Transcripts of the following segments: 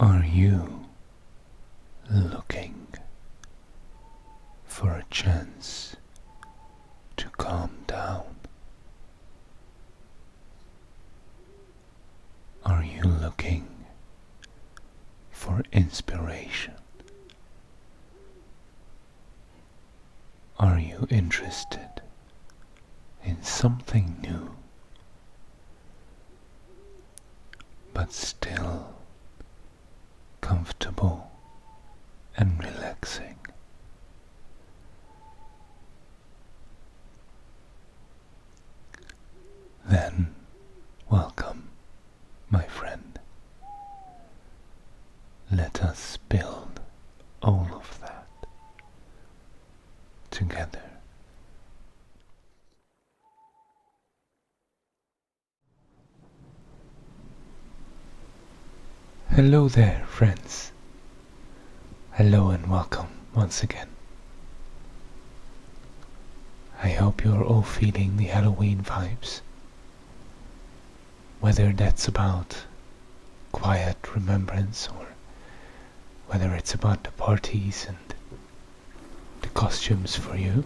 Are you looking for a chance to calm down? Are you looking for inspiration? Are you interested in something new, but still comfortable and relaxing? Then welcome, my friend. Let us build all of that together. Hello there, friends. Hello and welcome once again. I hope you're all feeling the Halloween vibes. Whether that's about quiet remembrance or whether it's about the parties and the costumes for you.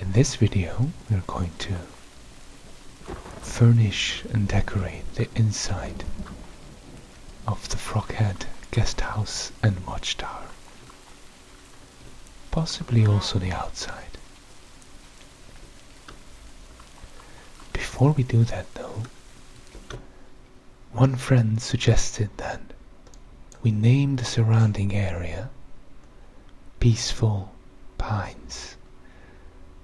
In this video, we're going to furnish and decorate the inside of the Froghead Guesthouse and Watchtower. Possibly also the outside. Before we do that though, one friend suggested that we name the surrounding area Peaceful Pines.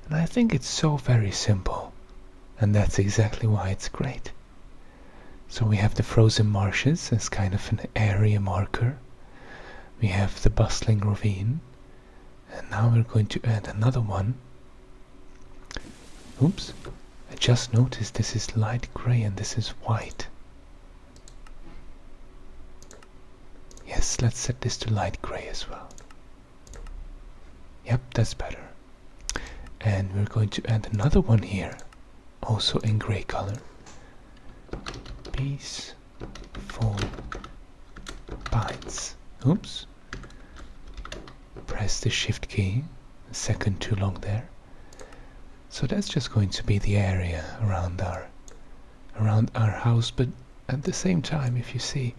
And I think it's so very simple, and that's exactly why it's great. So we have the frozen marshes as kind of an area marker. We have the bustling ravine, and now we're going to add another one. Oops, I just noticed this is light grey and this is white. Yes, let's set this to light grey as well. Yep, that's better. And we're going to add another one here, also in grey color. Peaceful Pines. Oops. Press the shift key, a second too long there. So that's just going to be the area around our house, but at the same time, if you see,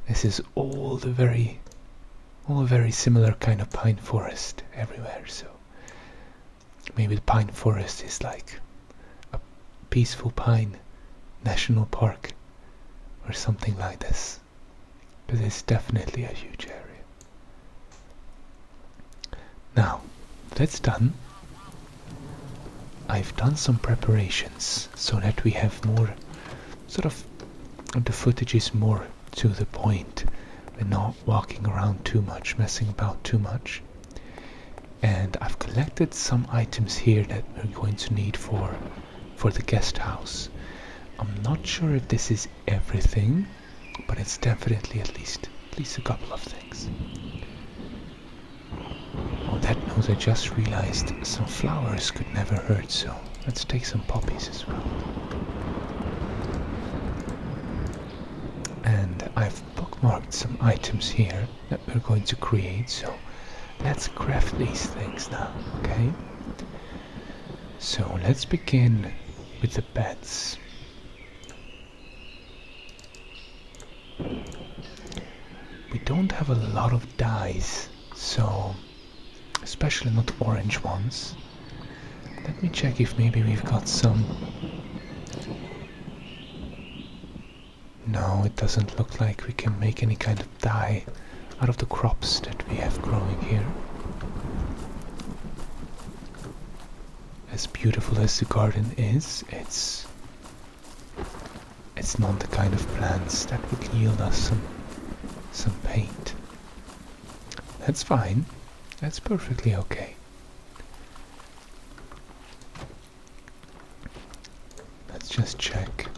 this is all a very similar kind of pine forest everywhere. So maybe the pine forest is like a peaceful pine national park or something like this, but it's definitely a huge area. Now that's done. I've done some preparations so that we have more the footage is more to the point. We're not walking around too much, messing about too much. And I've collected some items here that we're going to need for the guest house. I'm not sure if this is everything, but it's definitely at least a couple of things. On that note, I just realized some flowers could never hurt, so let's take some poppies as well. And I've bookmarked some items here that we're going to create, so let's craft these things now, okay? So let's begin with the beds. We don't have a lot of dyes, so especially not orange ones. Let me check if maybe we've got some. No, it doesn't look like we can make any kind of dye out of the crops that we have growing here. As beautiful as the garden is, it's not the kind of plants that would yield us some paint. That's fine. That's perfectly okay. Let's just check.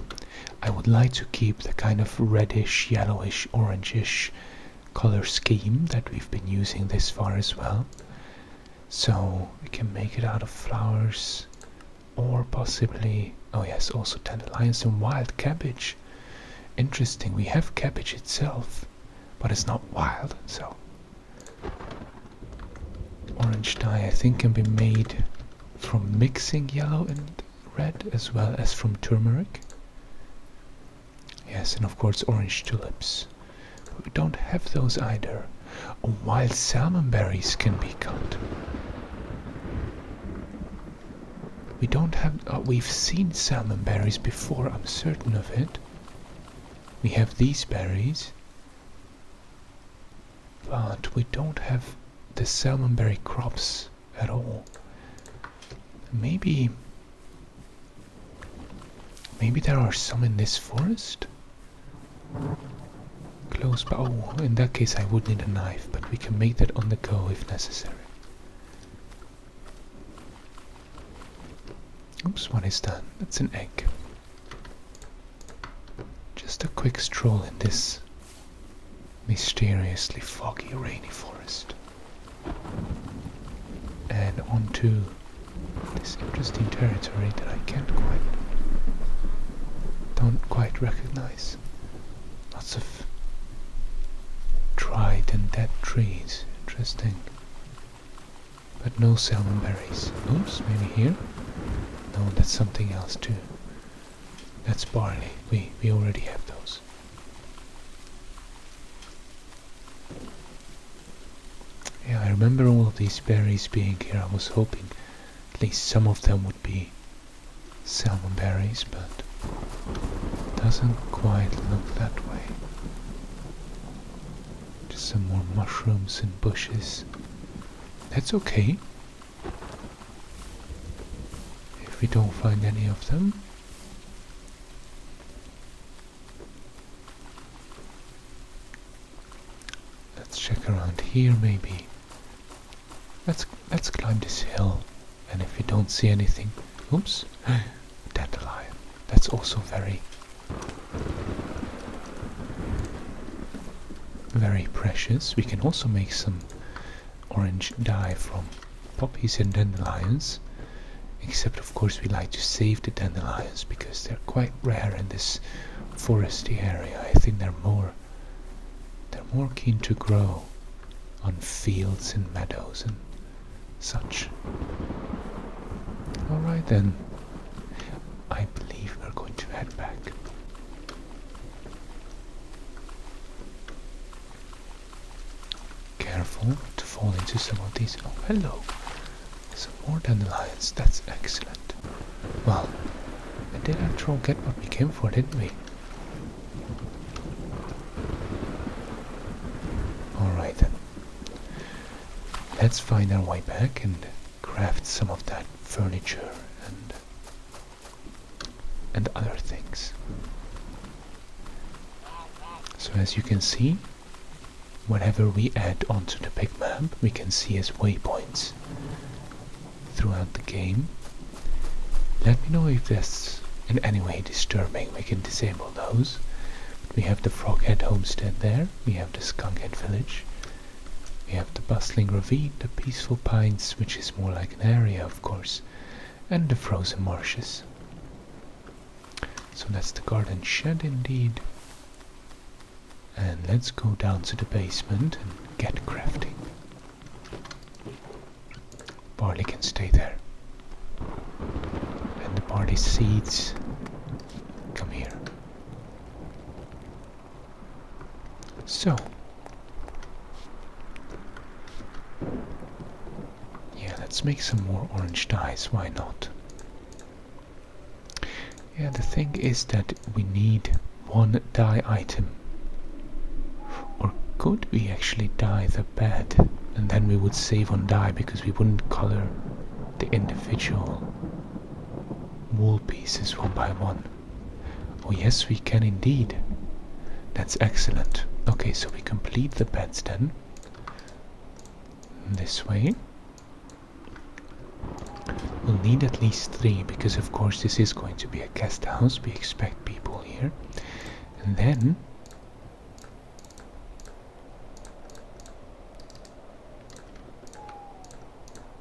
I would like to keep the kind of reddish, yellowish, orangish color scheme that we've been using this far as well. So we can make it out of flowers, or possibly, oh yes, also dandelions and wild cabbage. Interesting, we have cabbage itself, but it's not wild, so... Orange dye, I think, can be made from mixing yellow and red, as well as from turmeric. Yes, and of course orange tulips. But we don't have those either. Oh, wild salmon berries can be cut. We don't have... we've seen salmon berries before, I'm certain of it. We have these berries. But we don't have the salmonberry crops at all. Maybe there are some in this forest? Close by. Oh, in that case I would need a knife, but we can make that on the go if necessary. Oops, what is that? That's an egg. Just a quick stroll in this mysteriously foggy, rainy forest. And onto this interesting territory that I don't quite recognize. Lots of dried and dead trees. Interesting. But no salmon berries. Oops, maybe here? No, that's something else too. That's barley. We already have those. Yeah, I remember all of these berries being here. I was hoping at least some of them would be salmon berries, but doesn't quite look that way. Just some more mushrooms and bushes. That's okay. If we don't find any of them. Let's check around here maybe. Let's climb this hill, and if we don't see anything, oops, dandelion. That's also very precious. We can also make some orange dye from poppies and dandelions, except of course we like to save the dandelions because they're quite rare in this foresty area. I think they're more keen to grow on fields and meadows and such. Alright then, I believe we're going to head back. Careful not to fall into some of these. Oh, hello! Some more dandelions, that's excellent. Well, we did after all get what we came for, didn't we? Alright then. Let's find our way back and craft some of that furniture and other things. So as you can see, whatever we add onto the big map, we can see as waypoints throughout the game. Let me know if that's in any way disturbing. We can disable those. But we have the Froghead Homestead there, we have the Skunkhead Village, we have the bustling ravine, the peaceful pines, which is more like an area of course, and the frozen marshes. So that's the garden shed indeed. And let's go down to the basement and get crafting. Barley can stay there. And the barley seeds come here. So yeah, let's make some more orange dyes, why not? Yeah, the thing is that we need one dye item. Or could we actually dye the bed and then we would save on dye because we wouldn't color the individual wool pieces one by one? Oh yes, we can indeed. That's excellent. Okay, so we complete the beds then. This way. We'll need at least 3 because of course this is going to be a guest house. We expect people here. And then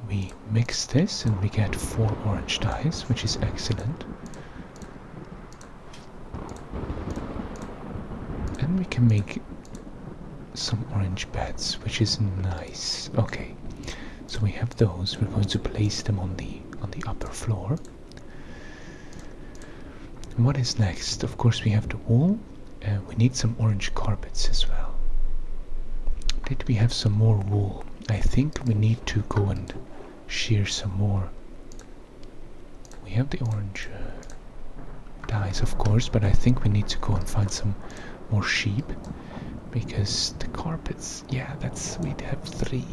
we mix this and we get 4 orange dyes, which is excellent. then we can make some orange beds, which is nice. Okay, so we have those. We're going to place them on the upper floor. And what is next? Of course, we have the wool. We need some orange carpets as well. Did we have some more wool? I think we need to go and shear some more. We have the orange dyes, of course, but I think we need to go and find some more sheep, because the carpets, yeah, we'd have 3.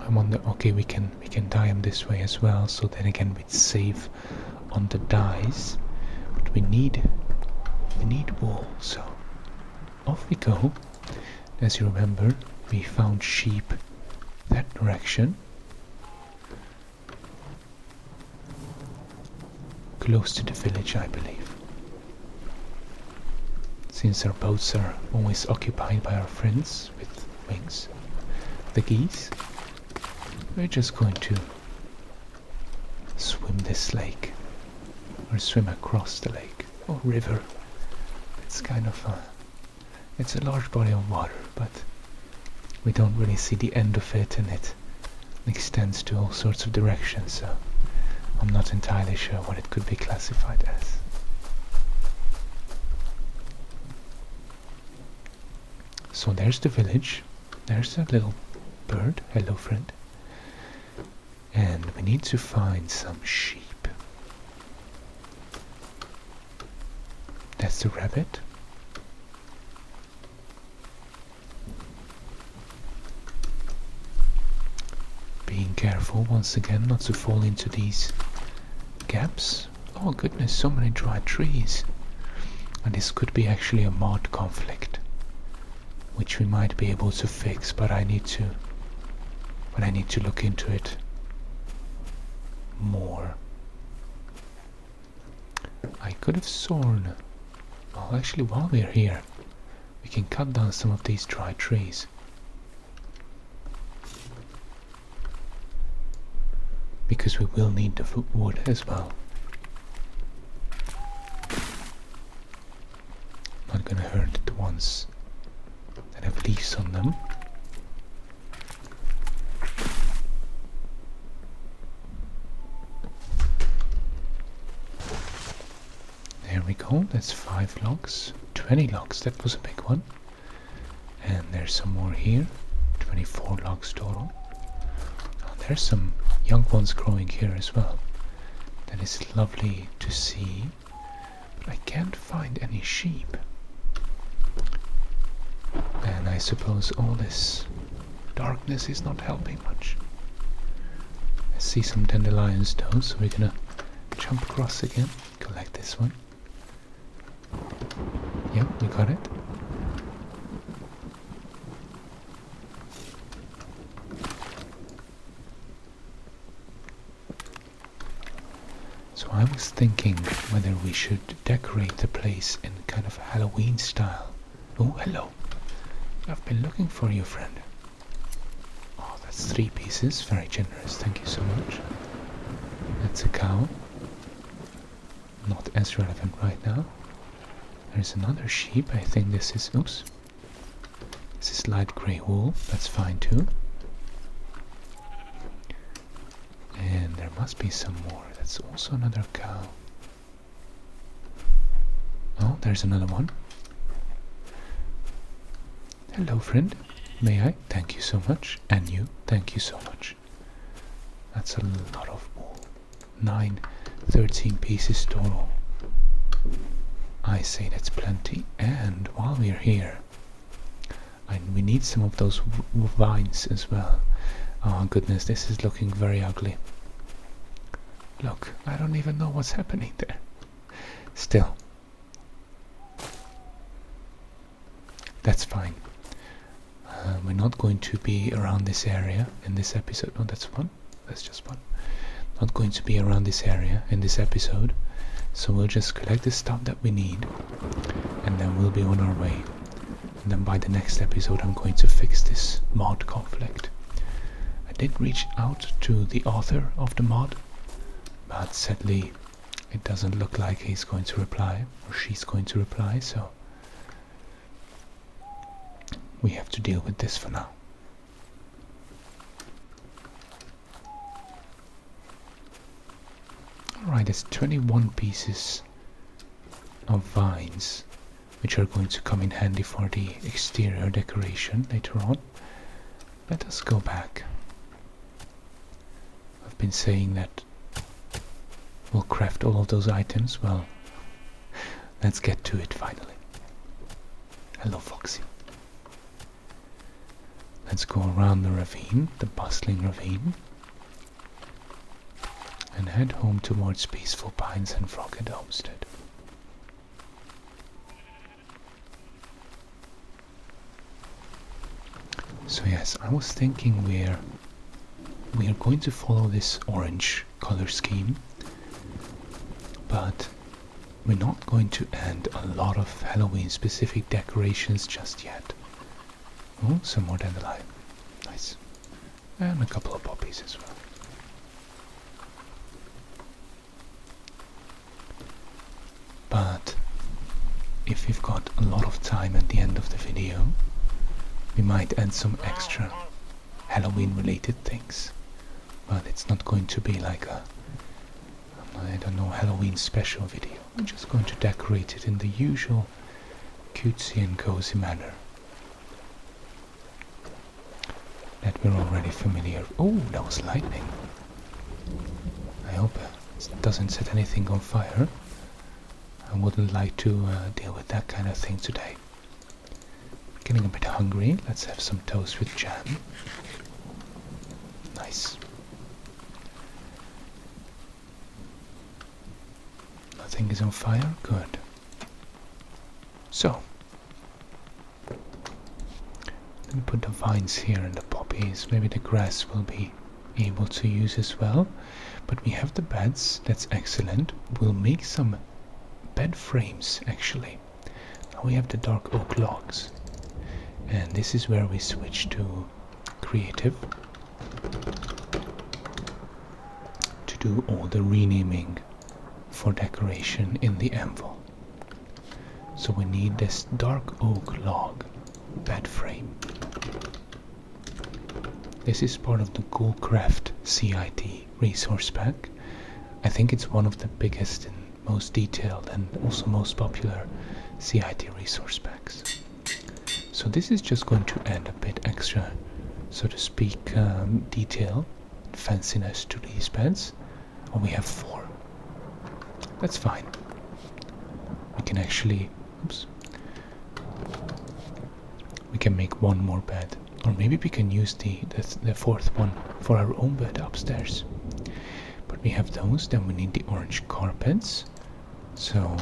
I wonder, okay, we can dye them this way as well, so then again we'd save on the dyes, but we need wool, so off we go. As you remember, we found sheep that direction, close to the village, I believe. Since our boats are always occupied by our friends with wings, the geese, we're just going to swim this lake, or swim across the lake, or river. It's kind of it's a large body of water, but we don't really see the end of it, and it extends to all sorts of directions, so I'm not entirely sure what it could be classified as. So there's the village. There's a little bird. Hello, friend. And we need to find some sheep. That's the rabbit. Being careful once again not to fall into these gaps. Oh goodness, so many dry trees. And this could be actually a mod conflict, which we might be able to fix, but I need to look into it more. I could have sworn, well, actually, while we're here, we can cut down some of these dry trees, because we will need the wood as well. Not gonna hurt the ones that have leaves on them. There we go, that's 5 logs, 20 logs, that was a big one. And there's some more here, 24 logs total. Oh, there's some young ones growing here as well. That is lovely to see, but I can't find any sheep. And I suppose all this darkness is not helping much. I see some dandelions though, so we're gonna jump across again, collect this one. Yep, we got it. So I was thinking whether we should decorate the place in kind of Halloween style. Oh, hello. I've been looking for you, friend. Oh, that's 3 pieces. Very generous. Thank you so much. That's a cow. Not as relevant right now. There's another sheep. I think this is... Oops. This is light grey wool. That's fine too. And there must be some more. That's also another cow. Oh, there's another one. Hello, friend. May I? Thank you so much. And you? Thank you so much. That's a lot of wool. 13 pieces total. I say that's plenty. And while we're here, we need some of those vines as well. Oh goodness, this is looking very ugly. Look, I don't even know what's happening there. Still. That's fine. We're not going to be around this area in this episode. No, that's one. That's just one. Not going to be around this area in this episode. So we'll just collect the stuff that we need, and then we'll be on our way. And then by the next episode I'm going to fix this mod conflict. I did reach out to the author of the mod, but sadly it doesn't look like he's going to reply or she's going to reply, so we have to deal with this for now. Alright, there's 21 pieces of vines which are going to come in handy for the exterior decoration later on. Let us go back. I've been saying that we'll craft all of those items. Well, let's get to it finally. Hello, Foxy. Let's go around the ravine, the bustling ravine, and head home towards Peaceful Pines and Froghead Homestead. So yes, I was thinking we are going to follow this orange color scheme, but we're not going to add a lot of Halloween specific decorations just yet. Oh, some more dandelion. Nice. And a couple of poppies as well. But if we've got a lot of time at the end of the video, we might add some extra Halloween related things. But it's not going to be like a, I don't know, Halloween special video. We're just going to decorate it in the usual cutesy and cozy manner that we're already familiar. Oh, that was lightning. I hope it doesn't set anything on fire. I wouldn't like to deal with that kind of thing today. Getting a bit hungry. Let's have some toast with jam. Nice. Nothing is on fire? Good. So, let me put the vines here and the poppies. Maybe the grass will be able to use as well. But we have the beds. That's excellent. We'll make some bed frames actually. Now we have the dark oak logs. And this is where we switch to creative to do all the renaming for decoration in the anvil. So we need this dark oak log bed frame. This is part of the Ghoulcraft CIT resource pack. I think it's one of the biggest and most detailed and also most popular CIT resource packs. So this is just going to add a bit extra, so to speak, detail, fanciness to these beds. Oh, we have 4. That's fine. We can actually, oops, we can make one more bed, or maybe we can use the 4th one for our own bed upstairs. But we have those. Then we need the orange carpets. So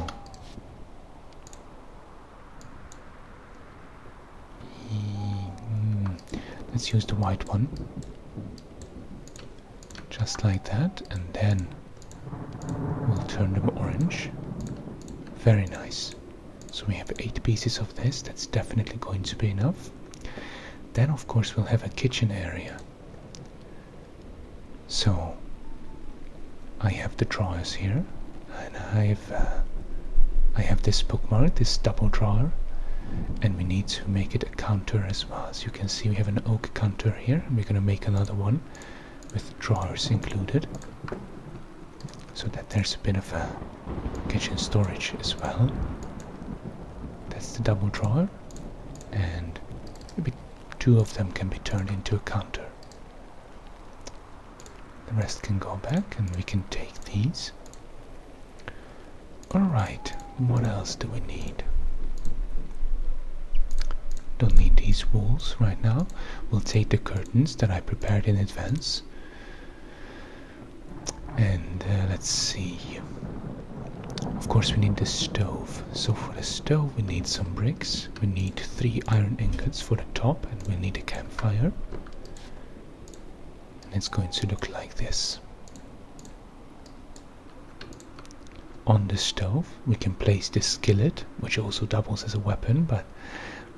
let's use the white one, just like that, and then we'll turn them orange. Very nice. So we have 8 pieces of this. That's definitely going to be enough. Then of course we'll have a kitchen area. So I have the drawers here, and I have this bookmark, this double drawer, and we need to make it a counter as well. As you can see, we have an oak counter here, and we're going to make another one with drawers included, so that there's a bit of a kitchen storage as well. That's the double drawer, and maybe 2 of them can be turned into a counter. The rest can go back, and we can take these. Alright, what else do we need? Don't need these walls right now. We'll take the curtains that I prepared in advance. And let's see. Of course we need the stove. So for the stove we need some bricks. We need 3 iron ingots for the top, and we need a campfire. And it's going to look like this. On the stove we can place this skillet, which also doubles as a weapon, but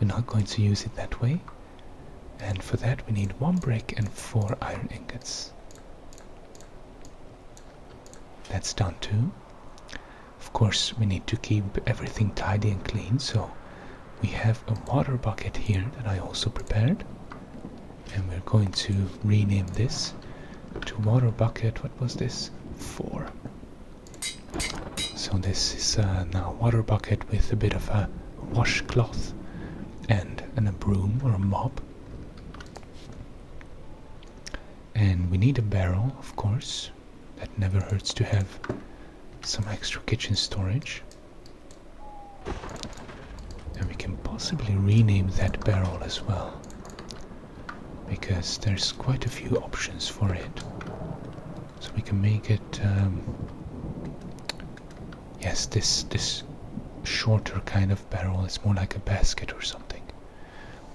we're not going to use it that way. And for that we need 1 brick and 4 iron ingots. That's done too. of course we need to keep everything tidy and clean, so we have a water bucket here that I also prepared, and we're going to rename this to water bucket, what was this? 4. So this is now water bucket with a bit of a washcloth and a broom or a mop. And we need a barrel, of course. That never hurts to have some extra kitchen storage. And we can possibly rename that barrel as well, because there's quite a few options for it. So we can make it yes, this shorter kind of barrel. It's more like a basket or something.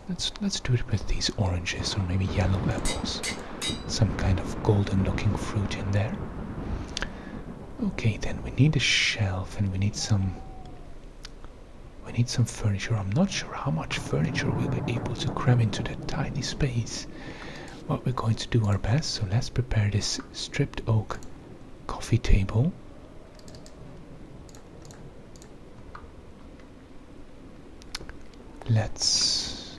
Let's do it with these oranges or maybe yellow apples. Some kind of golden looking fruit in there. Okay, then we need a shelf and we need some furniture. I'm not sure how much furniture we'll be able to cram into that tiny space. But we're going to do our best, so let's prepare this stripped oak coffee table. Let's...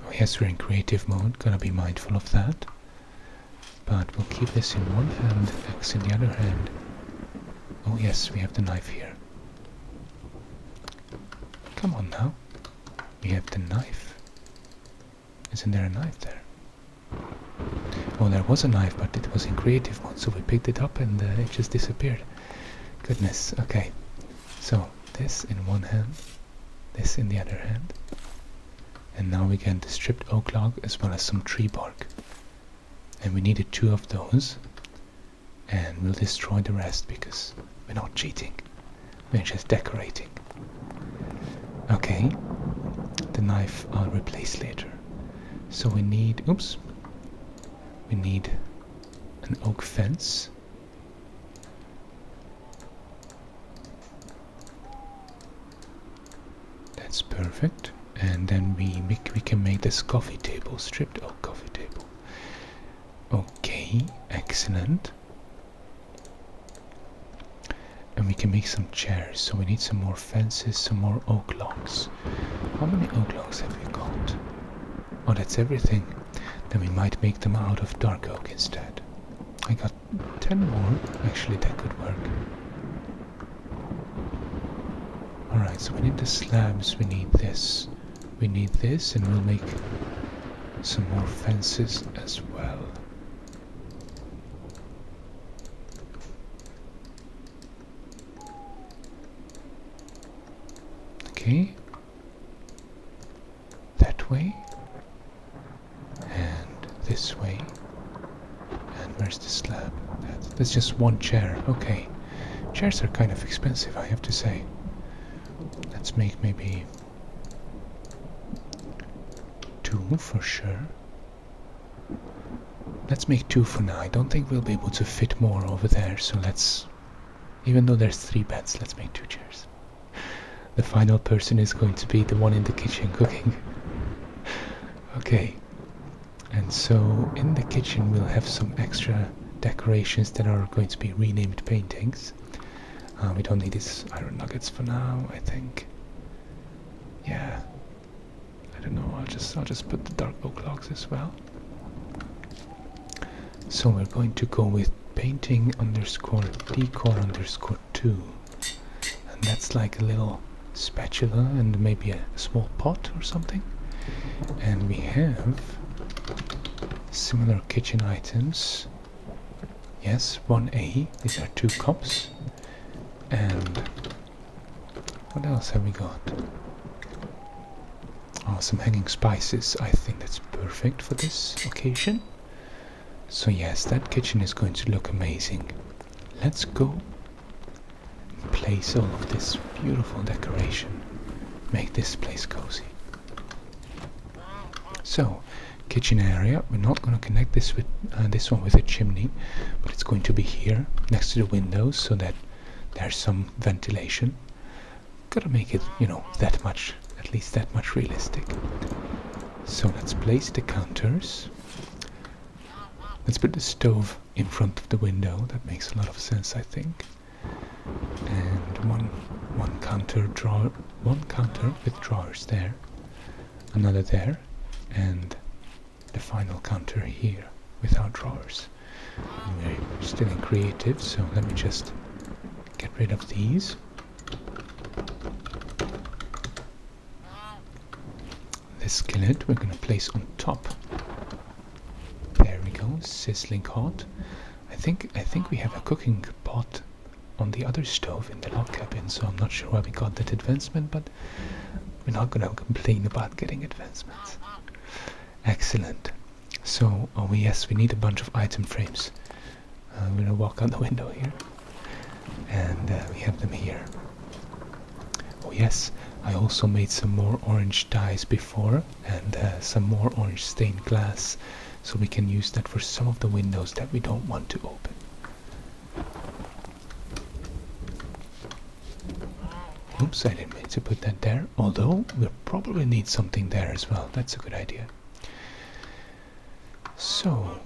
Oh yes, we're in creative mode, gotta be mindful of that. But we'll keep this in one hand, X in the other hand. Oh yes, we have the knife here. Come on now. We have the knife. Isn't there a knife there? Oh, there was a knife, but it was in creative mode, so we picked it up and it just disappeared. Goodness, okay. So, this in one hand, this in the other hand. And now we get the stripped oak log as well as some tree bark. And we needed 2 of those. And we'll destroy the rest because we're not cheating. We're just decorating. Okay. The knife I'll replace later. So we need... Oops. We need an oak fence. That's perfect. And then we can make this coffee table, stripped oak coffee table. Okay, excellent. And we can make some chairs, so we need some more fences, some more oak logs. How many oak logs have we got? Oh, that's everything. Then we might make them out of dark oak instead. I got 10 more. Actually, that could work. Alright, so we need the slabs, we need this. We need this, and we'll make some more fences as well. Okay. That way. And this way. And where's the slab? That's just one chair. Okay. Chairs are kind of expensive, I have to say. Let's make maybe 2 for sure. Let's make 2 for now. I don't think we'll be able to fit more over there, so let's... Even though there's 3 beds, let's make 2 chairs. The final person is going to be the one in the kitchen cooking. Okay. And so in the kitchen we'll have some extra decorations that are going to be renamed paintings. We don't need these iron nuggets for now, I think. Yeah. I don't know, I'll just put the dark oak logs as well. So we're going to go with painting underscore decor underscore 2. And that's like a little spatula and maybe a small pot or something. And we have similar kitchen items. Yes, 1A. These are 2 cups. And what else have we got? Oh, some hanging spices. I think that's perfect for this occasion. So yes, that kitchen is going to look amazing. Let's go and place all of this beautiful decoration. Make this place cozy. So, kitchen area. We're not going to connect this with this one with a chimney, but it's going to be here next to the windows so that there's some ventilation. Gotta make it, you know, that much, at least that much realistic. So let's place the counters. Let's put the stove in front of the window. That makes a lot of sense, I think. And one counter with drawers there, another there, and the final counter here without drawers. And we're still in creative, so let me just get rid of these. This skillet we're going to place on top. There we go, sizzling hot. I think we have a cooking pot on the other stove in the log cabin, so I'm not sure why we got that advancement, but we're not going to complain about getting advancements. Excellent. So, oh yes, we need a bunch of item frames. I'm going to walk out the window here, and we have them here. Oh yes, I also made some more orange dyes before, and some more orange stained glass, so we can use that for some of the windows that we don't want to open. Oops, I didn't mean to put that there, although we'll probably need something there as well. That's a good idea. So,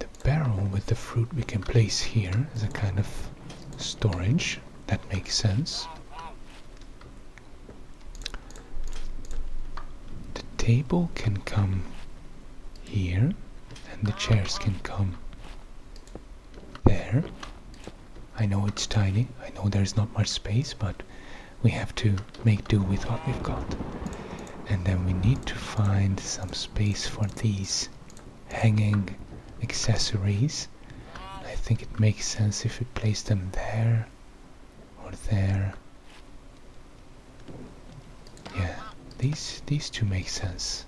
the barrel with the fruit we can place here as a kind of storage. That makes sense. The table can come here, and the chairs can come there. I know it's tiny, I know there's not much space, but we have to make do with what we've got. And then we need to find some space for these hanging accessories. I think it makes sense if we place them there or there. Yeah, these two make sense.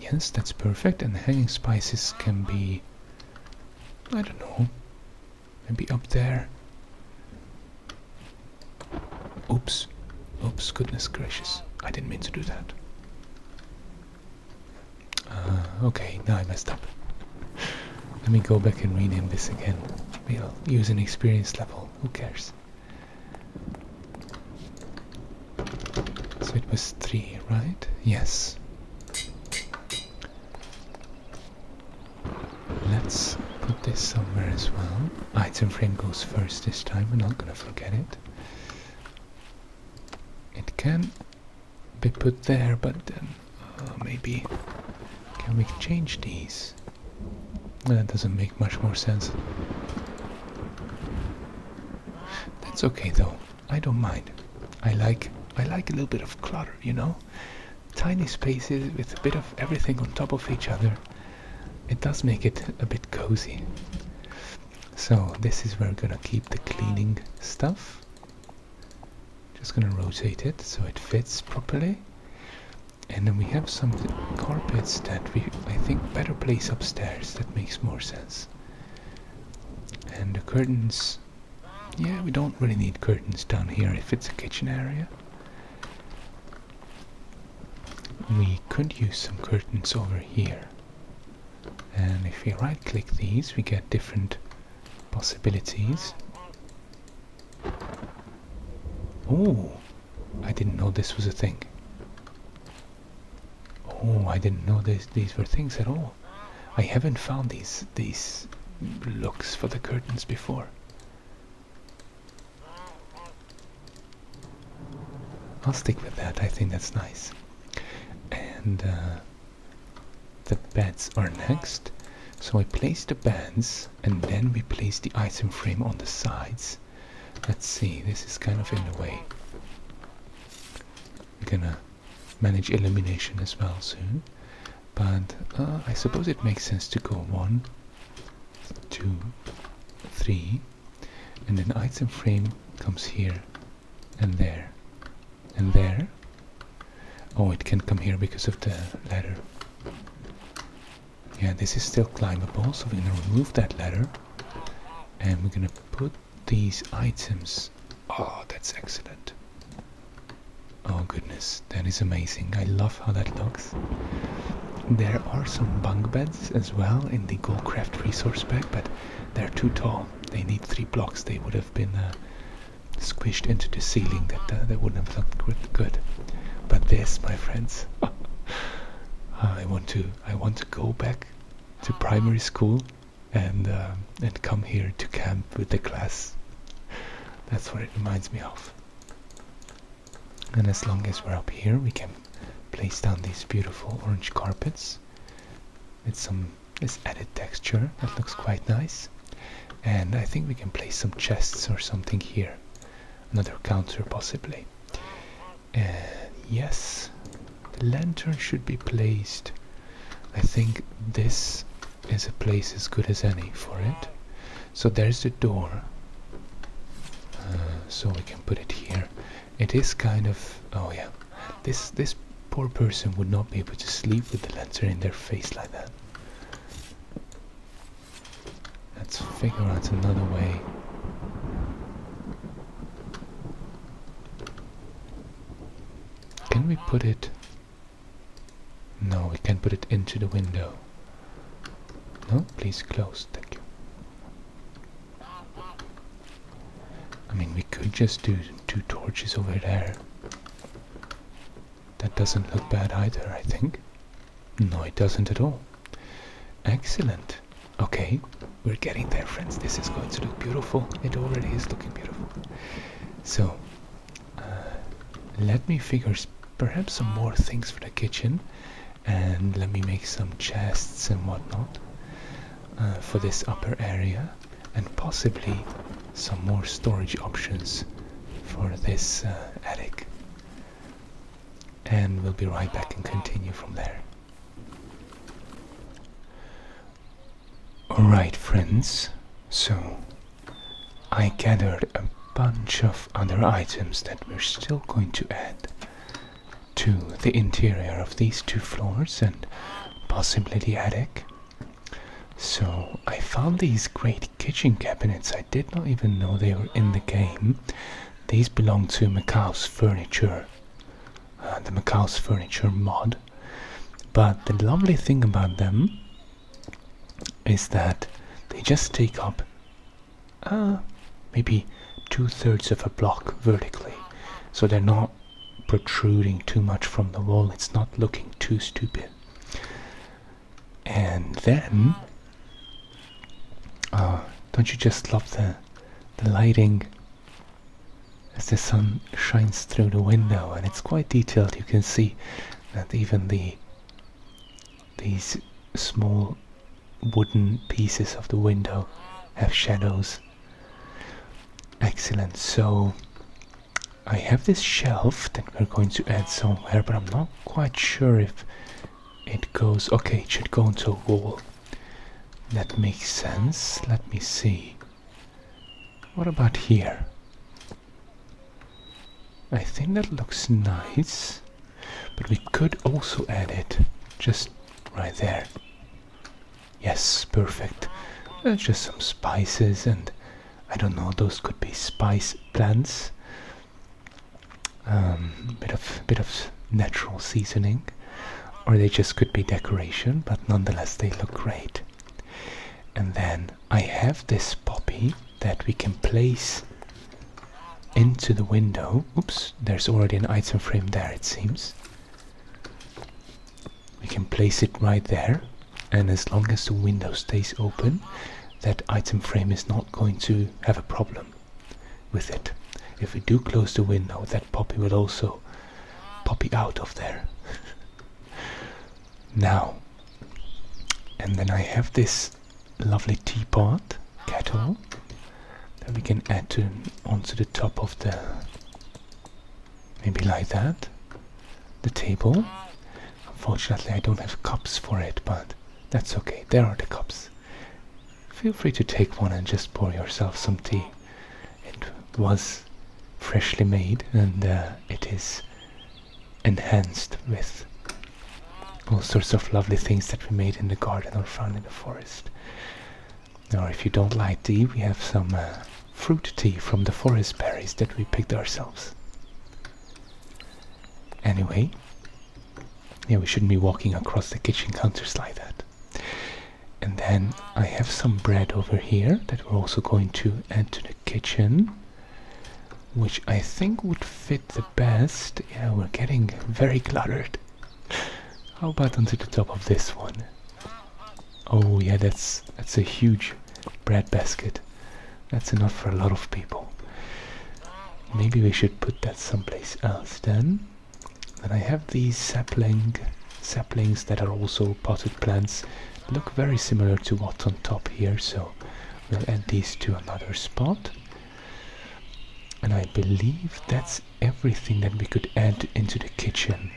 Yes, that's perfect. And the hanging spices can be, I don't know, maybe up there. Oops, goodness gracious, I didn't mean to do that. Okay, now I messed up. Let me go back and rename this again. We'll use an experience level, who cares? So it was 3, right? Yes. Let's put this somewhere as well. Item frame goes first this time, we're not gonna forget it. It can be put there, but then maybe can we change these? That doesn't make much more sense. That's okay though. I don't mind. I like a little bit of clutter, you know? Tiny spaces with a bit of everything on top of each other. It does make it a bit cozy. So this is where we're gonna keep the cleaning stuff. Just gonna rotate it so it fits properly. And then we have some carpets that I think, better place upstairs. That makes more sense. And the curtains, yeah, we don't really need curtains down here if it's a kitchen area. We could use some curtains over here. And if we right click these, we get different possibilities. Oh, I didn't know this was a thing. Oh, I didn't know these were things at all. I haven't found these looks for the curtains before. I'll stick with that, I think that's nice. And the beds are next. So I place the beds and then we place the item frame on the sides. Let's see, this is kind of in the way. We're gonna manage illumination as well soon, but I suppose it makes sense to go 1, 2, 3, and then item frame comes here and there and there. Oh, it can come here because of the ladder. Yeah, this is still climbable, so we're gonna remove that ladder and we're gonna put these items. Oh, that's excellent. Oh goodness, that is amazing. I love how that looks. There are some bunk beds as well in the Goldcraft resource pack, but they're too tall. They need 3 blocks. They would have been squished into the ceiling. That wouldn't have looked good. But this, my friends, oh, I want to go back to primary school and come here to camp with the class. That's what it reminds me of. And as long as we're up here, we can place down these beautiful orange carpets with this added texture that looks quite nice. And I think we can place some chests or something here. Another counter possibly. And yes, the lantern should be placed. I think this is a place as good as any for it. So there's the door. So we can put it here. It is kind of, oh yeah, this poor person would not be able to sleep with the lantern in their face like that. Let's figure out another way. Can we put it? No, we can't put it into the window. No, please close, thank you. I mean, we could just do 2 torches over there. That doesn't look bad either, I think. No, it doesn't at all. Excellent. Okay, we're getting there, friends. This is going to look beautiful. It already is looking beautiful. So, let me figure perhaps some more things for the kitchen, and let me make some chests and whatnot for this upper area, and possibly some more storage options for this attic. And we'll be right back and continue from there. Alright, friends, so I gathered a bunch of other items that we're still going to add to the interior of these 2 floors and possibly the attic. So I found these great kitchen cabinets. I did not even know they were in the game. These belong to Macau's Furniture, the Macau's Furniture mod. But the lovely thing about them is that they just take up maybe 2/3 of a block vertically, so they're not protruding too much from the wall. It's not looking too stupid. And then don't you just love the lighting as the sun shines through the window, and it's quite detailed. You can see that even these small wooden pieces of the window have shadows. Excellent. So I have this shelf that we're going to add somewhere, but I'm not quite sure if it goes. Okay, it should go into a wall. That makes sense. Let me see. What about here? I think that looks nice, but we could also add it just right there. Yes, perfect. Just some spices, and I don't know, those could be spice plants. Bit of natural seasoning, or they just could be decoration, but nonetheless they look great. And then I have this poppy that we can place into the window. Oops, there's already an item frame there, it seems. We can place it right there, and as long as the window stays open, that item frame is not going to have a problem with it. If we do close the window, that poppy will also poppy out of there. Now, and then I have this lovely teapot, kettle, that we can add onto the top of the, maybe like that, the table. Unfortunately I don't have cups for it, but that's okay, there are the cups. Feel free to take one and just pour yourself some tea. It was freshly made, and it is enhanced with all sorts of lovely things that we made in the garden or found in the forest. Or if you don't like tea, we have some fruit tea from the forest berries that we picked ourselves. Anyway, yeah, we shouldn't be walking across the kitchen counters like that. And then I have some bread over here that we're also going to add to the kitchen, which I think would fit the best. Yeah, we're getting very cluttered. How about onto the top of this one? Oh yeah, that's a huge bread basket. That's enough for a lot of people. Maybe we should put that someplace else then. And I have these saplings that are also potted plants. Look very similar to what's on top here, so we'll add these to another spot. And I believe that's everything that we could add into the kitchen.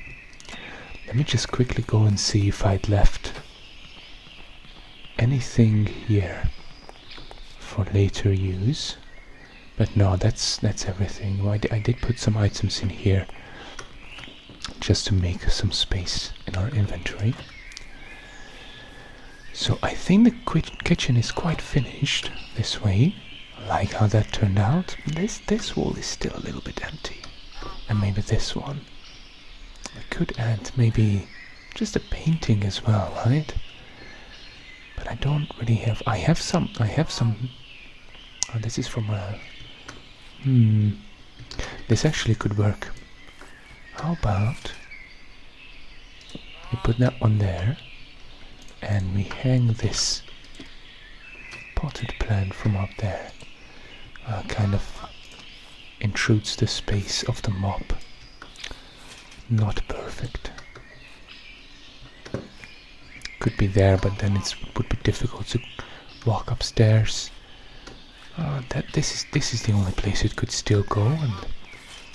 Let me just quickly go and see if I'd left anything here for later use. But no, that's everything. Well, I did put some items in here just to make some space in our inventory. So I think the kitchen is quite finished this way. I like how that turned out. This wall is still a little bit empty. And maybe this one. I could add maybe just a painting as well, right? But I don't really have... I have some... Oh, this is from a... This actually could work. How about we put that one there and we hang this potted plant from up there. Kind of intrudes the space of the mop. Not perfect. Could be there, but then it would be difficult to walk upstairs. This is the only place it could still go, and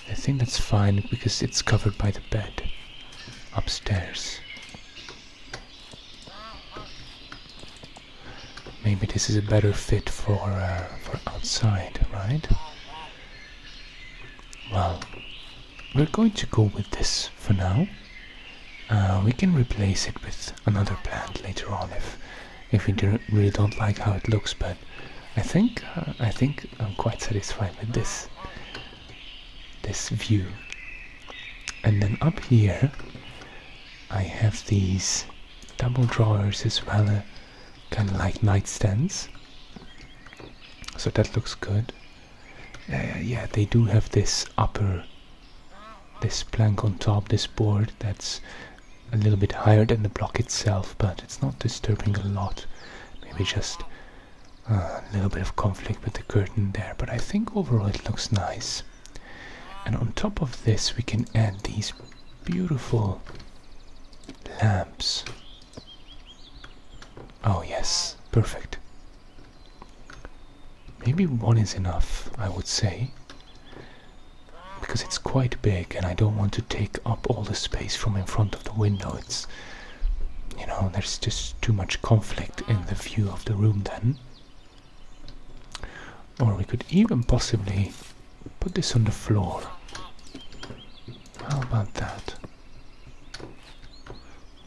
I think that's fine because it's covered by the bed upstairs. Maybe this is a better fit for outside, right? Well, we're going to go with this for now. We can replace it with another plant later on if we really don't like how it looks, but I think I'm quite satisfied with this view. And then up here I have these double drawers as well, kind of like nightstands. So that looks good. Yeah, they do have this plank on top, this board that's a little bit higher than the block itself, but it's not disturbing a lot. Maybe just a little bit of conflict with the curtain there, but I think overall it looks nice. And on top of this we can add these beautiful lamps. Oh yes, perfect. Maybe one is enough, I would say, because it's quite big and I don't want to take up all the space from in front of the window. It's, you know, there's just too much conflict in the view of the room then. Or we could even possibly put this on the floor. How about that?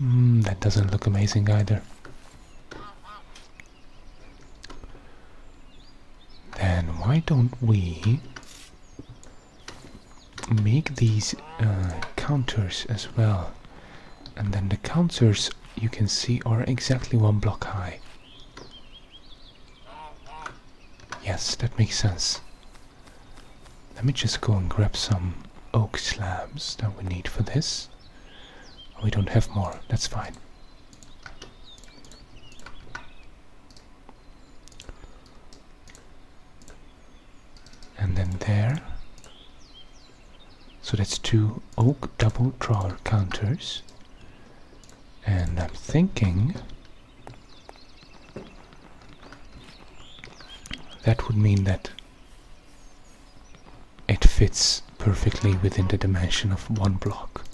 That doesn't look amazing either. Then why don't we make these counters as well? And then the counters, you can see, are exactly 1 block high. Yes, that makes sense. Let me just go and grab some oak slabs that we need for this. We don't have more, that's fine. And then there. So that's 2 oak double drawer counters. And I'm thinking that would mean that it fits perfectly within the dimension of 1 block.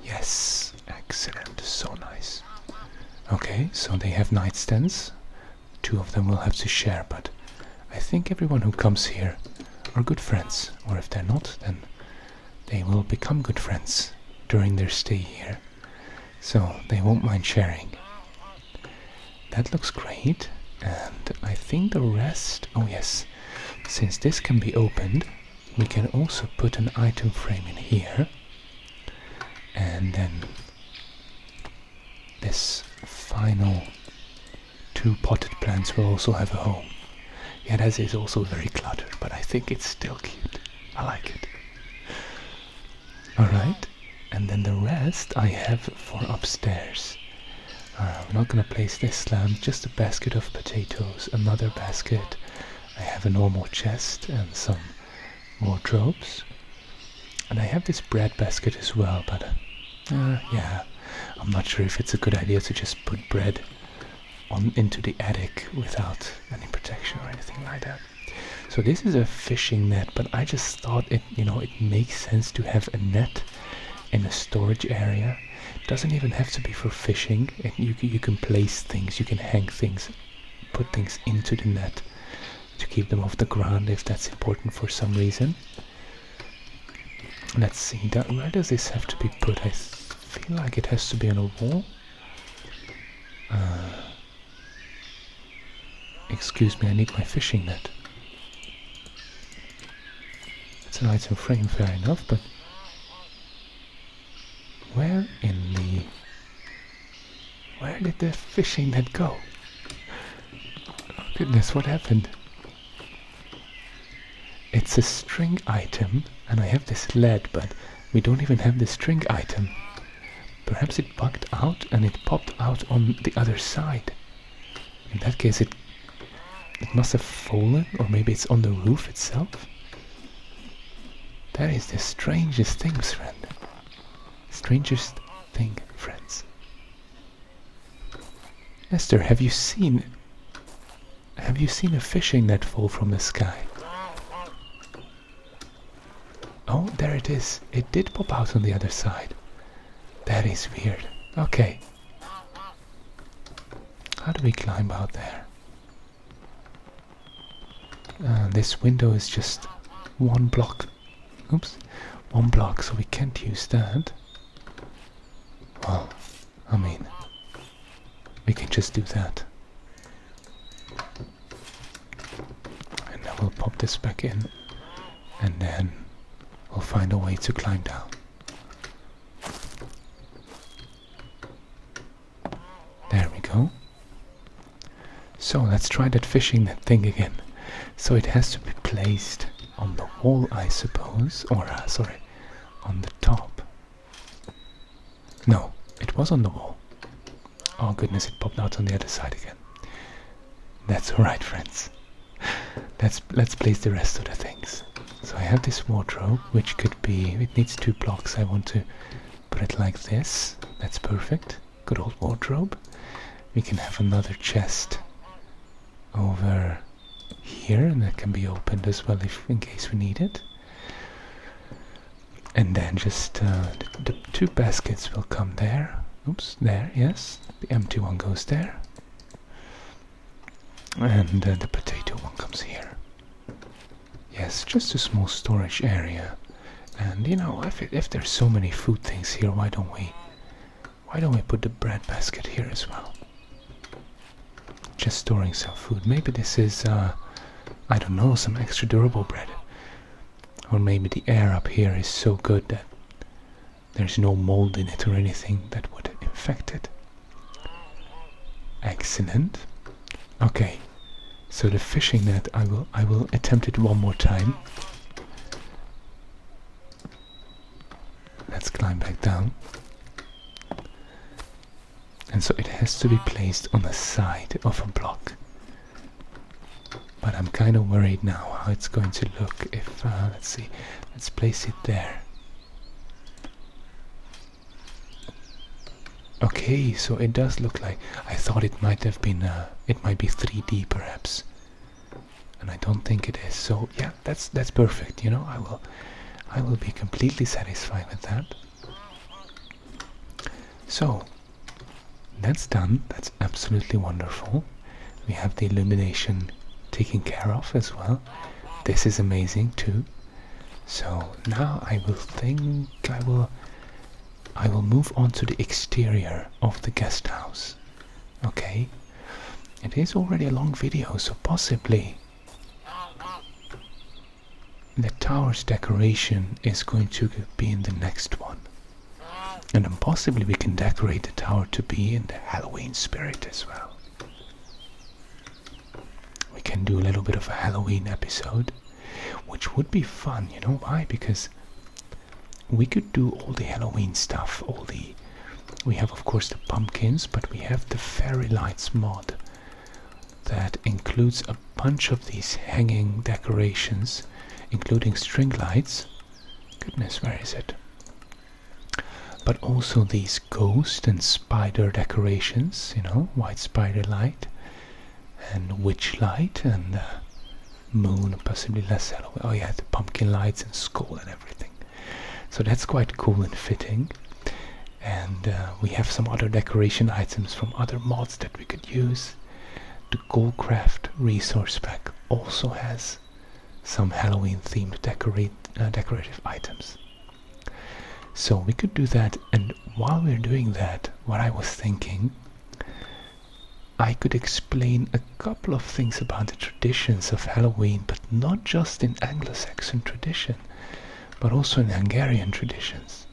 Yes, excellent, so nice. Okay, so they have nightstands. 2 of them will have to share, but I think everyone who comes here are good friends, or if they're not, then they will become good friends during their stay here, so they won't mind sharing. That looks great, and I think the rest... Oh yes, since this can be opened, we can also put an item frame in here, and then this final 2 potted plants will also have a home. Yeah, that is also very cluttered, but I think it's still cute. I like it. Alright, and then the rest chest I have for upstairs. I'm not gonna place this slab, just a basket of potatoes, another basket. I have a normal chest and some wardrobes. And I have this bread basket as well, but yeah, I'm not sure if it's a good idea to just put bread into the attic without any protection or anything like that. So this is a fishing net, but I just thought it makes sense to have a net in a storage area. It doesn't even have to be for fishing. You can place things, you can hang things, put things into the net to keep them off the ground if that's important for some reason. Let's see, where does this have to be put? I feel like it has to be on a wall. Excuse me, I need my fishing net. It's an item frame, fair enough, but where did the fishing net go? Oh goodness, what happened? It's a string item, and I have this lead, but we don't even have the string item. Perhaps it bugged out and it popped out on the other side. In that case, it must have fallen, or maybe it's on the roof itself. That is the strangest thing, friend. Strangest thing, friends. Esther, have you seen a fishing net fall from the sky? Oh, there it is. It did pop out on the other side. That is weird. Okay. How do we climb out there? This window is just one block. Oops. One block, so we can't use that. Well, I mean, we can just do that. And then we'll pop this back in. And then we'll find a way to climb down. There we go. So let's try that fishing net thing again. So it has to be placed on the wall, I suppose, or sorry, on the top. No, it was on the wall. Oh goodness, it popped out on the other side again. That's alright, friends. Let's place the rest of the things. So I have this wardrobe, which could be, it needs 2 blocks. I want to put it like this. That's perfect. Good old wardrobe. We can have another chest over here, and that can be opened as well if in case we need it. And then just the 2 baskets will come there. Oops, there, yes. The empty one goes there. And the potato one comes here. Yes, just a small storage area. And you know, if there's so many food things here, why don't we put the bread basket here as well? Just storing some food. Maybe this is I don't know, some extra durable bread. Or maybe the air up here is so good that there's no mold in it or anything that would infect it. Excellent. Okay, so the fishing net, I will attempt it one more time. Let's climb back down. And so it has to be placed on the side of a block. But I'm kind of worried now how it's going to look if, let's see, let's place it there. Okay, so it does look like, I thought it might have been, it might be 3D perhaps. And I don't think it is, so yeah, that's perfect, you know, I will be completely satisfied with that. So, that's done, that's absolutely wonderful. We have the illumination taken care of as well. This is amazing too. So now I will think I will move on to the exterior of the guest house. Okay, it is already a long video, so possibly the tower's decoration is going to be in the next one, and then possibly we can decorate the tower to be in the Halloween spirit as well. We can do a little bit of a Halloween episode, which would be fun. You know why? Because we could do all the Halloween stuff, we have of course the pumpkins, but we have the fairy lights mod that includes a bunch of these hanging decorations, including string lights. Goodness, where is it? But also these ghost and spider decorations, white spider light and witch light and moon, possibly less Halloween. Oh yeah, the pumpkin lights and skull and everything. So that's quite cool and fitting. And we have some other decoration items from other mods that we could use. The Goldcraft resource pack also has some Halloween themed decorative items. So we could do that, and while we're doing that, what I was thinking, I could explain a couple of things about the traditions of Halloween, but not just in Anglo-Saxon tradition, but also in Hungarian traditions.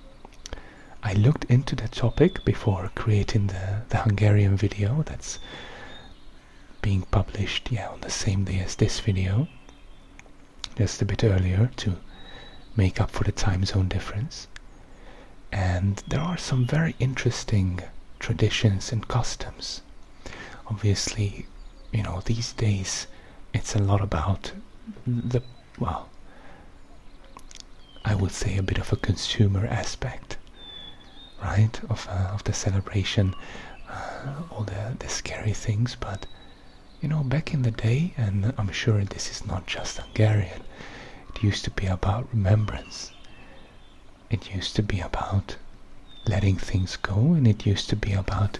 I looked into the topic before creating the Hungarian video that's being published on the same day as this video, just a bit earlier to make up for the time zone difference. And there are some very interesting traditions and customs. Obviously, these days it's a lot about I would say a bit of a consumer aspect, right, of the celebration, all the scary things. But back in the day, and I'm sure this is not just Hungarian, it used to be about remembrance. It used to be about letting things go, and it used to be about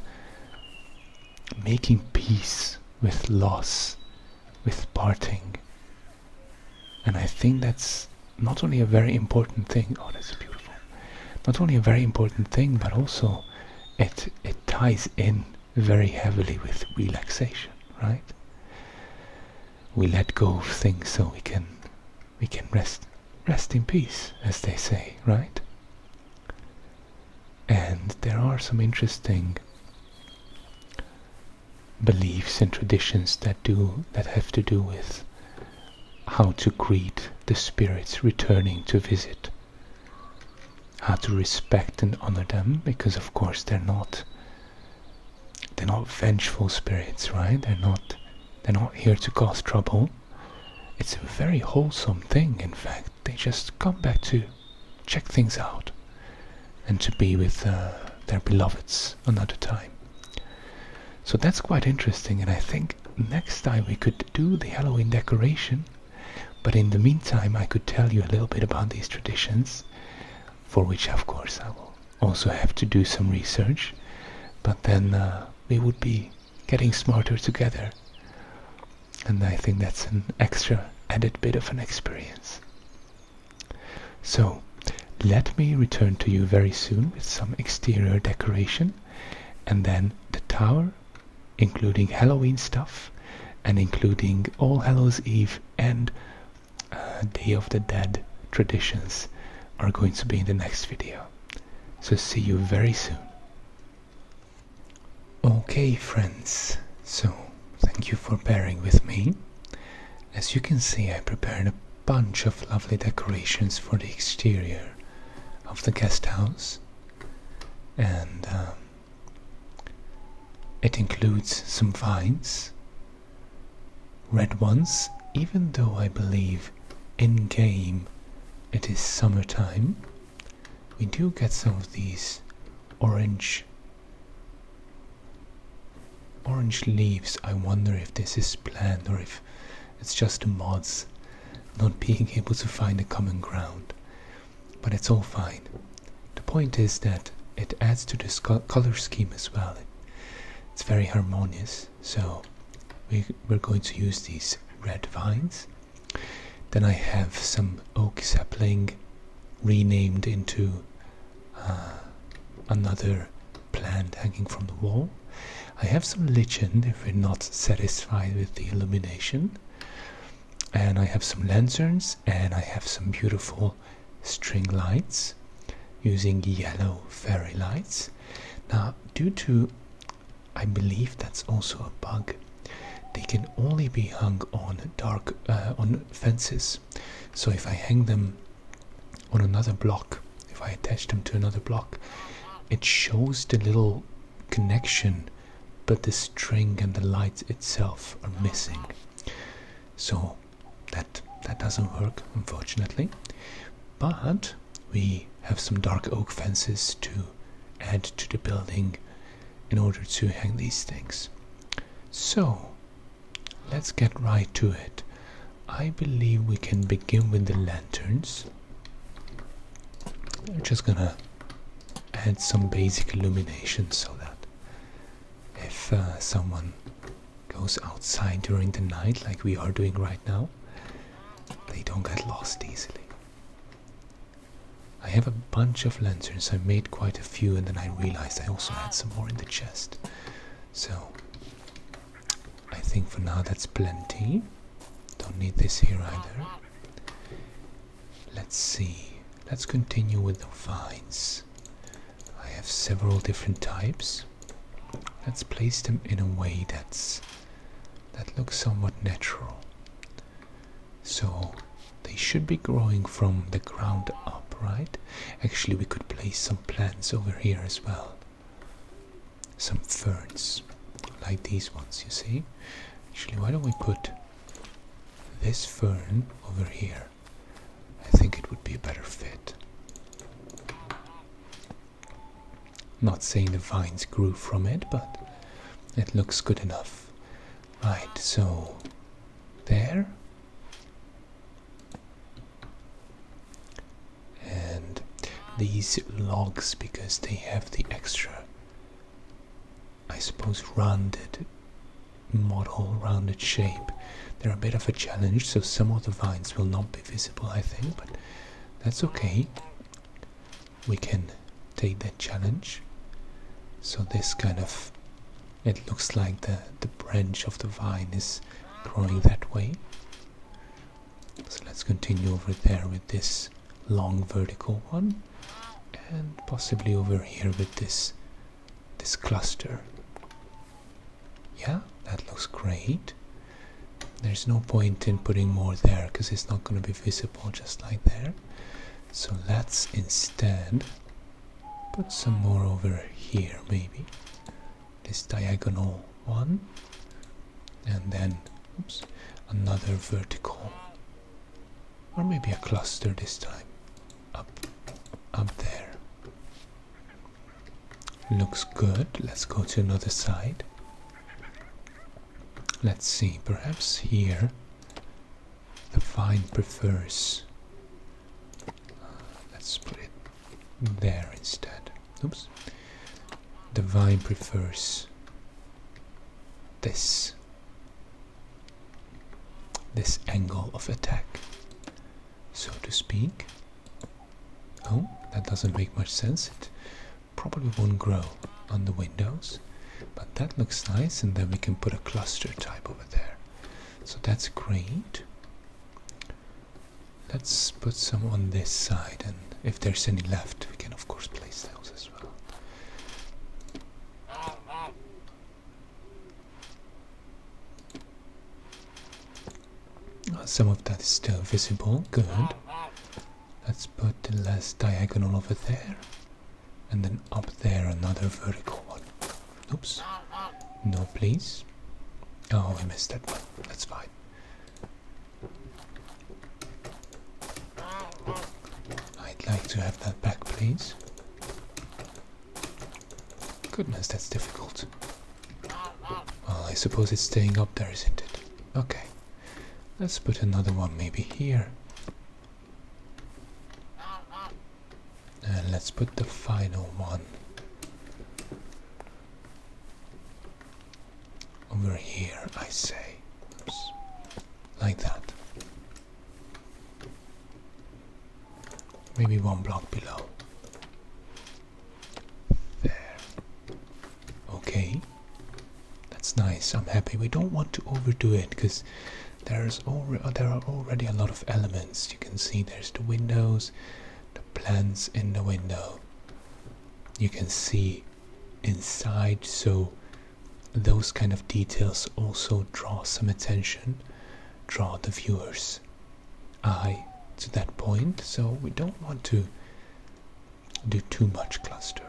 making peace with loss, with parting. And I think that's not only a very important thing, oh that's beautiful, not only a very important thing, but also it ties in very heavily with relaxation, right? We let go of things so we can rest in peace, as they say, right? And there are some interesting beliefs and traditions that have to do with how to greet the spirits returning to visit, how to respect and honor them, because of course they're not vengeful spirits, right? They're not here to cause trouble. It's a very wholesome thing, in fact. They just come back to check things out and to be with their beloveds another time. So that's quite interesting, and I think next time we could do the Halloween decoration, but in the meantime I could tell you a little bit about these traditions, for which of course I will also have to do some research, but then we would be getting smarter together. And I think that's an extra added bit of an experience. So, let me return to you very soon with some exterior decoration, and then the tower, including Halloween stuff, and including All Hallows Eve and Day of the Dead traditions are going to be in the next video. So see you very soon. Okay friends, so thank you for bearing with me. As you can see, I prepared a bunch of lovely decorations for the exterior of the guest house, and it includes some vines, red ones, even though I believe in game it is summertime. We do get some of these orange leaves. I wonder if this is planned or if it's just the mods not being able to find a common ground, but it's all fine. The point is that it adds to this color scheme as well. It's very harmonious, so we're going to use these red vines. Then I have some oak sapling renamed into another plant hanging from the wall. I have some lichen if we're not satisfied with the illumination, and I have some lanterns, and I have some beautiful string lights using yellow fairy lights. Now, due to, I believe that's also a bug, they can only be hung on on fences. So if I hang them on another block, if I I attach them to another block, it shows the little connection, but the string and the light itself are missing. So that doesn't work, unfortunately. But we have some dark oak fences to add to the building in order to hang these things. So let's get right to it. I believe we can begin with the lanterns. We're just gonna add some basic illumination so that if someone goes outside during the night like we are doing right now, they don't get lost easily. I have a bunch of lanterns. I made quite a few and then I realized I also had some more in the chest. So I think for now that's plenty. Don't need this here either. Let's see. Let's continue with the vines. I have several different types. Let's place them in a way that looks somewhat natural. So they should be growing from the ground up, right? Actually, we could place some plants over here as well. Some ferns, like these ones, you see? Actually, why don't we put this fern over here? I think it would be a better fit. Not saying the vines grew from it, but it looks good enough. Right, so there. And these logs, because they have the extra, I suppose, rounded model, rounded shape, they're a bit of a challenge, so some of the vines will not be visible, I think, but that's okay. We can take that challenge. So this kind of, it looks like the branch of the vine is growing that way. So let's continue over there with this long vertical one, and possibly over here with this cluster. Yeah, that looks great. There's no point in putting more there because it's not going to be visible just like there. So let's instead put some more over here, maybe. This diagonal one. And then, oops, another vertical. Or maybe a cluster this time. Up there. Looks good. Let's go to another side. Let's see, perhaps here the vine prefers, let's put it there instead. Oops. The vine prefers this angle of attack, so to speak. Oh, that doesn't make much sense. It probably won't grow on the windows. But that looks nice, and then we can put a cluster type over there. So that's great. Let's put some on this side, and if there's any left, we can of course place those as well. Some of that is still visible, good. Let's put the last diagonal over there, and then up there another vertical one. Oops. No, please. Oh, I missed that one. That's fine. I'd like to have that back, please. Goodness, that's difficult. Well, I suppose it's staying up there, isn't it? Okay. Let's put another one maybe here. And let's put the final one over here, I say. Oops. Like that. Maybe one block below. There. Okay. That's nice. I'm happy. We don't want to overdo it because there are already a lot of elements. You can see there's the windows, the plants in the window. You can see inside, so those kind of details also draw some attention, draw the viewer's eye to that point. So we don't want to do too much cluster.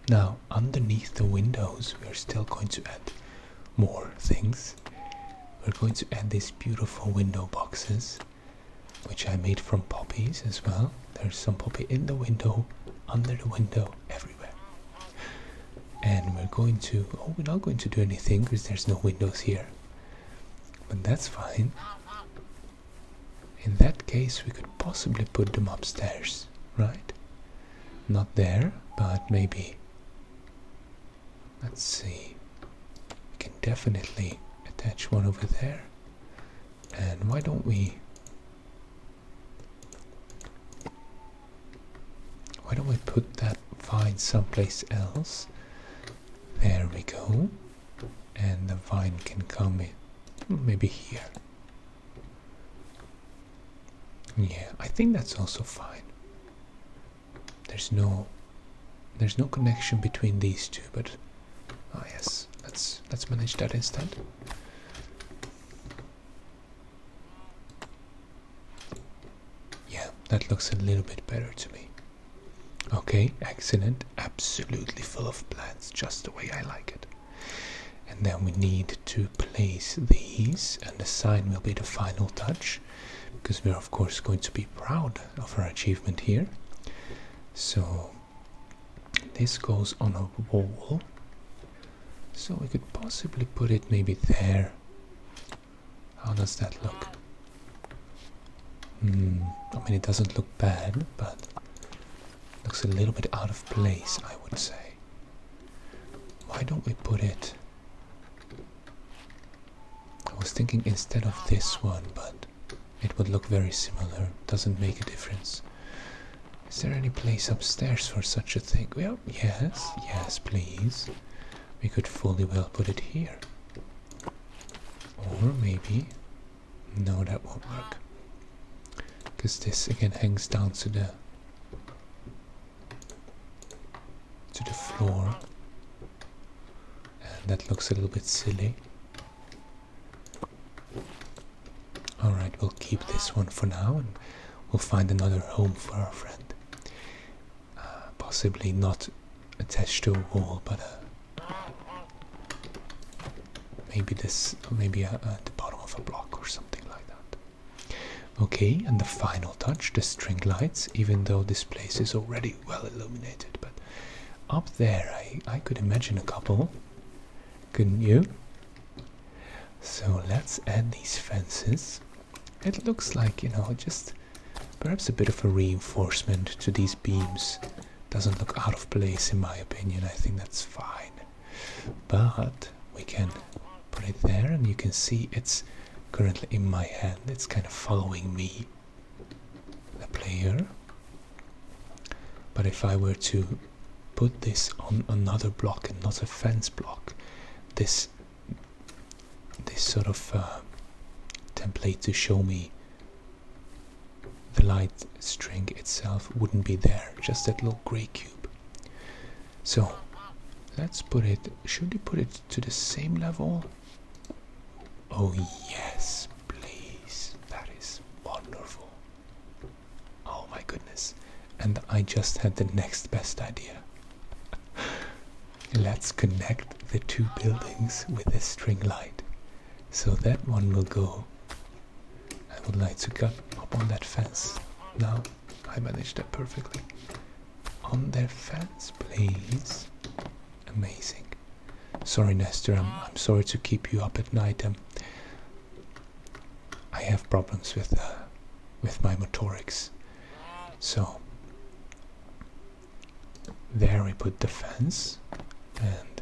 Now, underneath the windows, we are still going to add more things. We're going to add these beautiful window boxes, which I made from poppies as well. There's some poppy in the window, under the window, everywhere. And we're going to, oh, we're not going to do anything because there's no windows here. But that's fine. In that case, we could possibly put them upstairs, right? Not there, but maybe. Let's see. We can definitely attach one over there. And why don't we put that vine someplace else? There we go. And the vine can come in maybe here. Yeah, I think that's also fine. There's no connection between these two, but oh yes, let's manage that instead. Yeah, that looks a little bit better to me. Okay, excellent. Absolutely full of plants, just the way I like it. And then we need to place these, and the sign will be the final touch, because we're of course going to be proud of our achievement here. So this goes on a wall, so we could possibly put it maybe there. How does that look? I mean, it doesn't look bad, but looks a little bit out of place, I would say. Why don't we put it? I was thinking instead of this one, but it would look very similar. Doesn't make a difference. Is there any place upstairs for such a thing? Well, yes, please. We could fully well put it here. Or maybe... No, that won't work. Because this again hangs down to the floor. And that looks a little bit silly. Alright, we'll keep this one for now and we'll find another home for our friend. Possibly not attached to a wall, but maybe at the bottom of a block or something like that. Okay, and the final touch, the string lights, even though this place is already well illuminated, but up there I could imagine a couple, couldn't you? So let's add these fences. It looks like, you know, just perhaps a bit of a reinforcement to these beams. Doesn't look out of place in my opinion. I think that's fine. But we can put it there and you can see it's currently in my hand. It's kind of following me, the player. But if I were to put this on another block and not a fence block, this sort of template to show me the light string itself wouldn't be there, just that little grey cube. So let's put it, should we put it to the same level? Oh yes, please, that is wonderful. Oh my goodness, and I just had the next best idea. Let's connect the two buildings with a string light. So that one will go. I would like to cut up on that fence. Now I managed that perfectly. On their fence, please. Amazing. Sorry, Nestor. I'm sorry to keep you up at night. I have problems with my motorics. So there we put the fence, and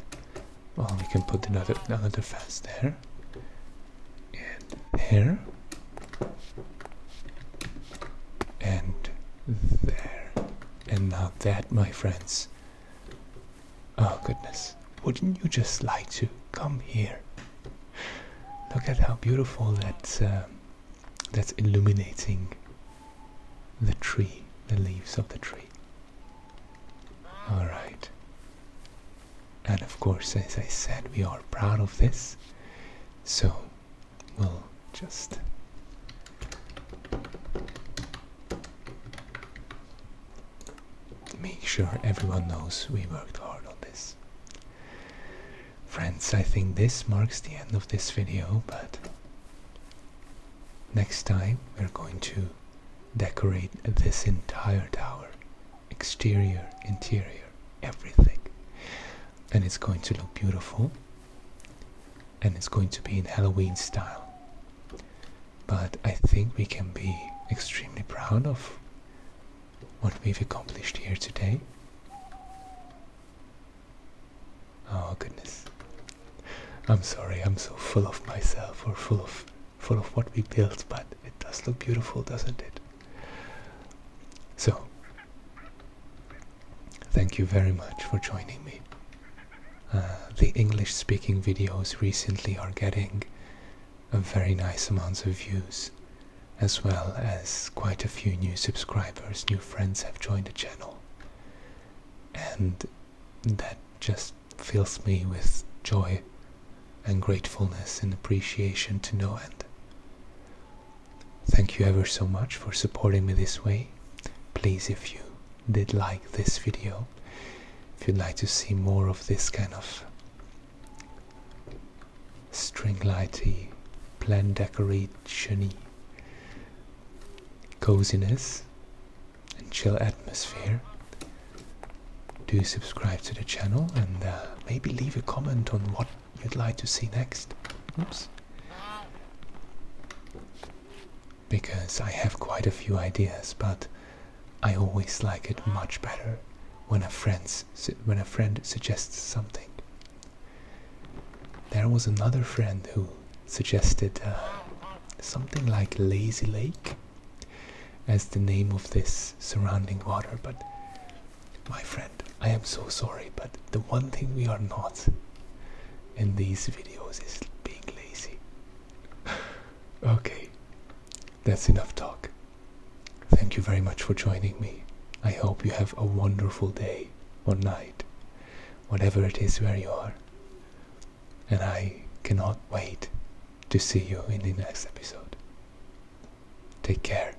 well, we can put another fence there, and there, and there, and now that, my friends. Oh goodness, wouldn't you just like to come here? Look at how beautiful that's illuminating the tree, the leaves of the tree. Alright. And of course, as I said, we are proud of this. So we'll just make sure everyone knows we worked hard on this. Friends, I think this marks the end of this video, but next time we're going to decorate this entire tower, exterior, interior, everything, and it's going to look beautiful, and it's going to be in Halloween style. But I think we can be extremely proud of what we've accomplished here today. Oh goodness, I'm sorry, I'm so full of myself, or full of what we built, but it does look beautiful, doesn't it? So thank you very much for joining me. The English speaking videos recently are getting a very nice amounts of views, as well as quite a few new subscribers, new friends have joined the channel, and that just fills me with joy and gratefulness and appreciation to no end. Thank you ever so much for supporting me this way. Please, if you did like this video, if you'd like to see more of this kind of string lighty, plan decoration-y coziness and chill atmosphere, do subscribe to the channel, and maybe leave a comment on what you'd like to see next. Oops. Because I have quite a few ideas, but I always like it much better when a friend suggests something. There was another friend who suggested something like Lazy Lake as the name of this surrounding water, but my friend, I am so sorry, but the one thing we are not in these videos is being lazy. Okay, that's enough talk. Thank you very much for joining me. I hope you have a wonderful day or night, whatever it is where you are. And I cannot wait to see you in the next episode. Take care.